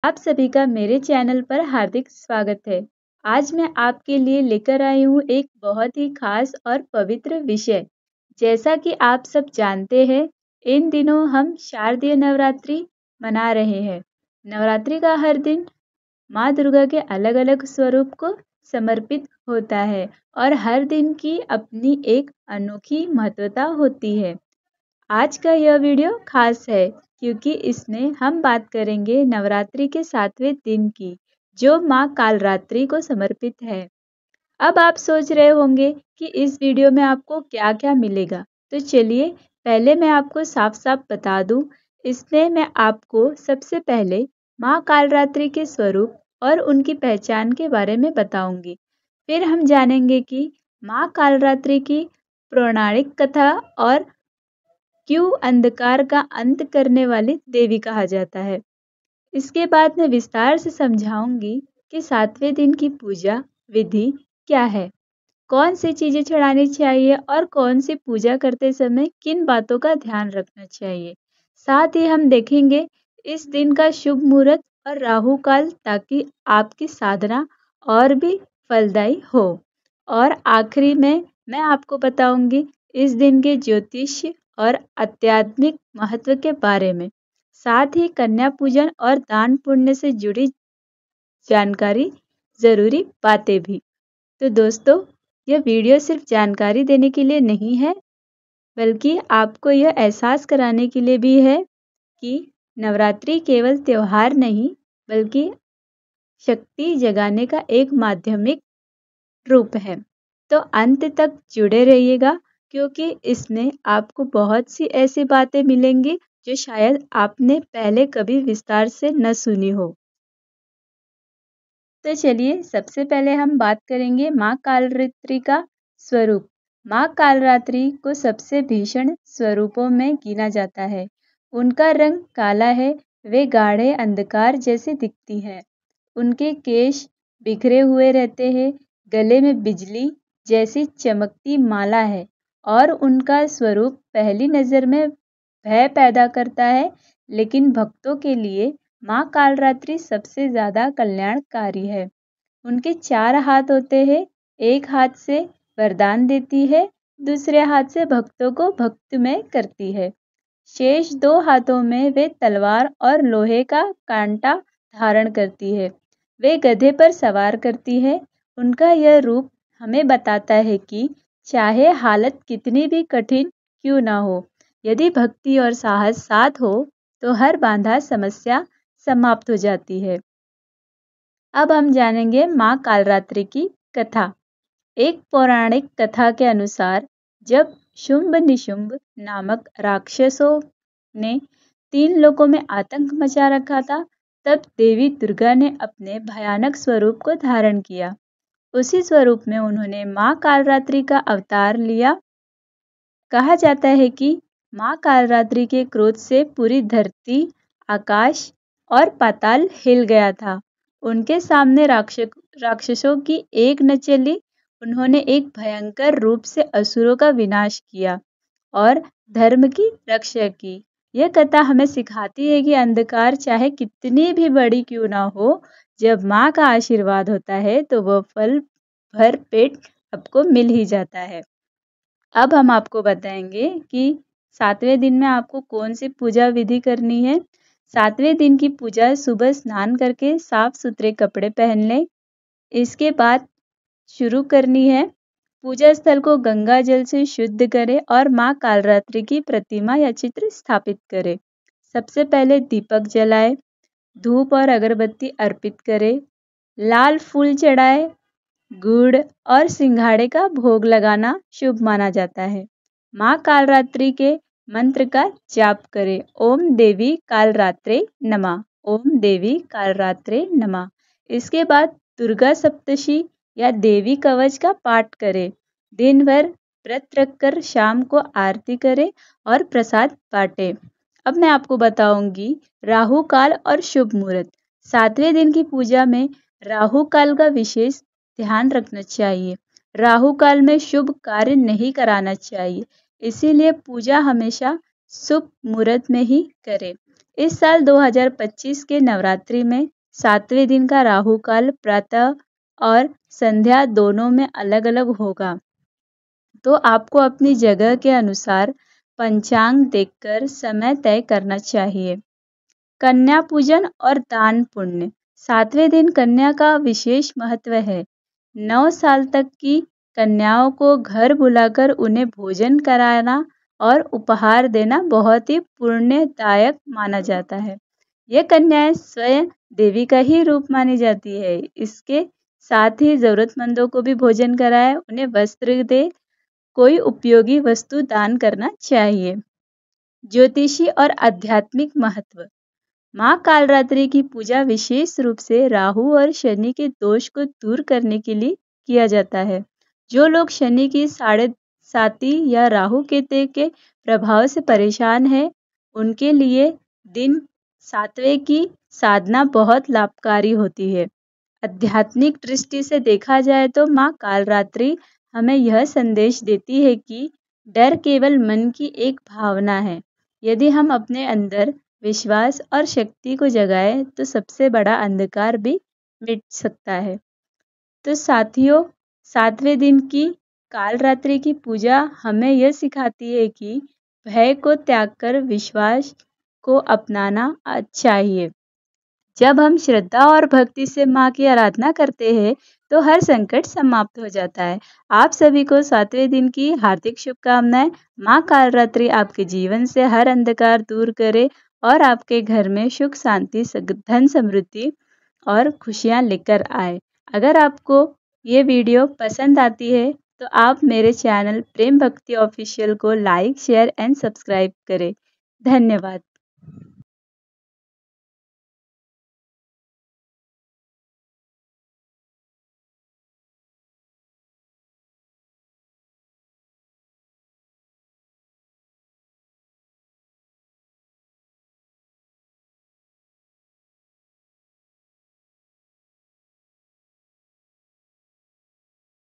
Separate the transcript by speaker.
Speaker 1: आप सभी का मेरे चैनल पर हार्दिक स्वागत है। आज मैं आपके लिए लेकर आई हूँ एक बहुत ही खास और पवित्र विषय। जैसा कि आप सब जानते हैं, इन दिनों हम शारदीय नवरात्रि मना रहे हैं। नवरात्रि का हर दिन माँ दुर्गा के अलग-अलग स्वरूप को समर्पित होता है और हर दिन की अपनी एक अनोखी महत्वता होती है। आज का यह वीडियो खास है क्योंकि इसमें हम बात करेंगे नवरात्रि के 7वें दिन की, जो माँ कालरात्रि को समर्पित है। अब आप सोच रहे होंगे कि इस वीडियो में आपको क्या-क्या मिलेगा, तो चलिए पहले मैं आपको साफ-साफ बता दूं। इसमें मैं आपको सबसे पहले माँ कालरात्रि के स्वरूप और उनकी पहचान के बारे में बताऊंगी। फिर हम जानेंगे कि माँ कालरात्रि की पौराणिक कथा और क्यों अंधकार का अंत करने वाली देवी कहा जाता है। इसके बाद मैं विस्तार से समझाऊंगी कि 7वें दिन की पूजा विधि क्या है, कौन सी चीजें चढ़ानी चाहिए और कौन सी पूजा करते समय किन बातों का ध्यान रखना चाहिए। साथ ही हम देखेंगे इस दिन का शुभ मुहूर्त और राहु काल, ताकि आपकी साधना और भी फलदायी हो। और आखिरी में मैं आपको बताऊंगी इस दिन के ज्योतिष और आध्यात्मिक महत्व के बारे में। साथ ही कन्या पूजन और दान पुण्य से जुड़ी जानकारी, जरूरी बातें भी। तो दोस्तों, यह वीडियो सिर्फ जानकारी देने के लिए नहीं है, बल्कि आपको यह एहसास कराने के लिए भी है कि नवरात्रि केवल त्योहार नहीं, बल्कि शक्ति जगाने का एक माध्यमिक रूप है। तो अंत तक जुड़े रहिएगा क्योंकि इसमें आपको बहुत सी ऐसी बातें मिलेंगी जो शायद आपने पहले कभी विस्तार से न सुनी हो। तो चलिए सबसे पहले हम बात करेंगे माँ कालरात्रि का स्वरूप। माँ कालरात्रि को सबसे भीषण स्वरूपों में गिना जाता है। उनका रंग काला है, वे गाढ़े अंधकार जैसे दिखती है। उनके केश बिखरे हुए रहते हैं, गले में बिजली जैसी चमकती माला है और उनका स्वरूप पहली नज़र में भय पैदा करता है, लेकिन भक्तों के लिए माँ कालरात्रि सबसे ज़्यादा कल्याणकारी है। उनके 4 हाथ होते हैं, एक हाथ से वरदान देती है, दूसरे हाथ से भक्तों को भक्तिमय करती है। शेष 2 हाथों में वे तलवार और लोहे का कांटा धारण करती है। वे गधे पर सवार करती है। उनका यह रूप हमें बताता है कि चाहे हालत कितनी भी कठिन क्यों ना हो, यदि भक्ति और साहस साथ हो तो हर बाधा समस्या समाप्त हो जाती है। अब हम जानेंगे माँ कालरात्रि की कथा। एक पौराणिक कथा के अनुसार जब शुंभ निशुंभ नामक राक्षसों ने 3 लोकों में आतंक मचा रखा था, तब देवी दुर्गा ने अपने भयानक स्वरूप को धारण किया। उसी स्वरूप में उन्होंने माँ कालरात्रि का अवतार लिया। कहा जाता है कि माँ कालरात्रि के क्रोध से पूरी धरती, आकाश और पाताल हिल गया था। उनके सामने राक्षसों की एक न चली। उन्होंने एक भयंकर रूप से असुरों का विनाश किया और धर्म की रक्षा की। यह कथा हमें सिखाती है कि अंधकार चाहे कितनी भी बड़ी क्यों ना हो, जब माँ का आशीर्वाद होता है तो वह फल भर पेट आपको मिल ही जाता है। अब हम आपको बताएंगे कि 7वें दिन में आपको कौन सी पूजा विधि करनी है। 7वें दिन की पूजा सुबह स्नान करके साफ सुथरे कपड़े पहन लें। इसके बाद शुरू करनी है। पूजा स्थल को गंगा जल से शुद्ध करें और माँ कालरात्रि की प्रतिमा या चित्र स्थापित करें। सबसे पहले दीपक जलाएं, धूप और अगरबत्ती अर्पित करें, लाल फूल चढ़ाएं। गुड़ और सिंघाड़े का भोग लगाना शुभ माना जाता है। माँ कालरात्रि के मंत्र का जाप करें। ओम देवी कालरात्रे नमः, ओम देवी कालरात्रे नमः। इसके बाद दुर्गा सप्तशी या देवी कवच का पाठ करें। दिन भर व्रत रखकर शाम को आरती करें और प्रसाद बांटें। अब मैं आपको बताऊंगी राहु काल और शुभ मुहूर्त। 7वें दिन की पूजा में राहु काल का विशेष ध्यान रखना चाहिए। राहु काल में शुभ कार्य नहीं कराना चाहिए, इसीलिए पूजा हमेशा शुभ मुहूर्त में ही करें। इस साल 2025 के नवरात्रि में 7वें दिन का राहु काल प्रातः और संध्या दोनों में अलग-अलग होगा। तो आपको अपनी जगह के अनुसार पंचांग देखकर समय तय करना चाहिए। कन्या पूजन और दान पुण्य। 7वें दिन कन्या का विशेष महत्व है। 9 साल तक की कन्याओं को घर बुलाकर उन्हें भोजन कराना और उपहार देना बहुत ही पुण्यदायक माना जाता है। ये कन्याएं स्वयं देवी का ही रूप मानी जाती है। इसके साथ ही जरूरतमंदों को भी भोजन कराए, उन्हें वस्त्र दे, कोई उपयोगी वस्तु दान करना चाहिए। ज्योतिषी और आध्यात्मिक महत्व। माँ कालरात्रि की पूजा विशेष रूप से राहु और शनि के दोष को दूर करने के लिए किया जाता है। जो लोग शनि की साढ़े साती या राहु केतु के प्रभाव से परेशान हैं, उनके लिए दिन 7वें की साधना बहुत लाभकारी होती है। आध्यात्मिक दृष्टि से देखा जाए तो माँ कालरात्रि हमें यह संदेश देती है कि डर केवल मन की एक भावना है। यदि हम अपने अंदर विश्वास और शक्ति को जगाएं तो सबसे बड़ा अंधकार भी मिट सकता है। तो साथियों, 7वें दिन की कालरात्रि की पूजा हमें यह सिखाती है कि भय को त्याग कर विश्वास को अपनाना चाहिए। जब हम श्रद्धा और भक्ति से माँ की आराधना करते हैं तो हर संकट समाप्त हो जाता है। आप सभी को 7वें दिन की हार्दिक शुभकामनाएं। माँ कालरात्रि आपके जीवन से हर अंधकार दूर करे और आपके घर में सुख शांति धन समृद्धि और खुशियाँ लेकर आए। अगर आपको ये वीडियो पसंद आती है तो आप मेरे चैनल प्रेम भक्ति ऑफिशियल को लाइक, शेयर एंड सब्सक्राइब करें। धन्यवाद।